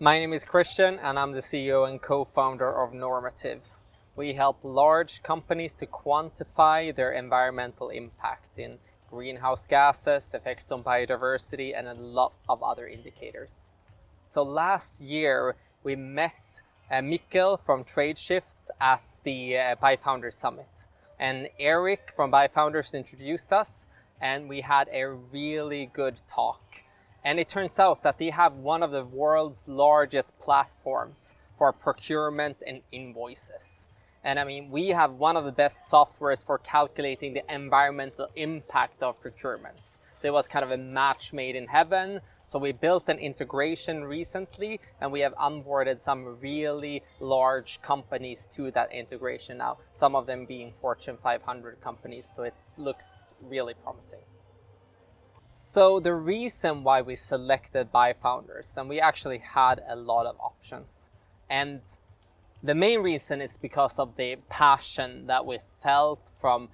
My name is Kristian and I'm the CEO and co-founder of Normative. We help large companies to quantify their environmental impact in greenhouse gases, effects on biodiversity, and a lot of other indicators. So last year we met Mikkel from TradeShift at the byFounders Summit. And Eric from byFounders introduced us and we had a really good talk. And it turns out that they have one of the world's largest platforms for procurement and invoices. And I mean, we have one of the best softwares for calculating the environmental impact of procurements. So it was kind of a match made in heaven. So we built an integration recently and we have onboarded some really large companies to that integration now, some of them being Fortune 500 companies. So it looks really promising. So the reason why we selected byFounders, and we actually had a lot of options, and the main reason is because of the passion that we felt from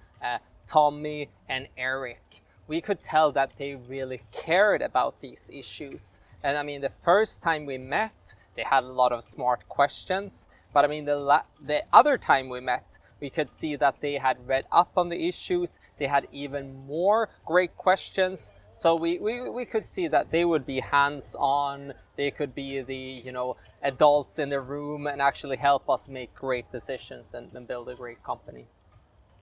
Tommy and Eric. We could tell that they really cared about these issues. And I mean, the first time we met, they had a lot of smart questions. But I mean, the other time we met, we could see that they had read up on the issues. They had even more great questions. So we could see that they would be hands-on. They could be the, adults in the room and actually help us make great decisions and build a great company.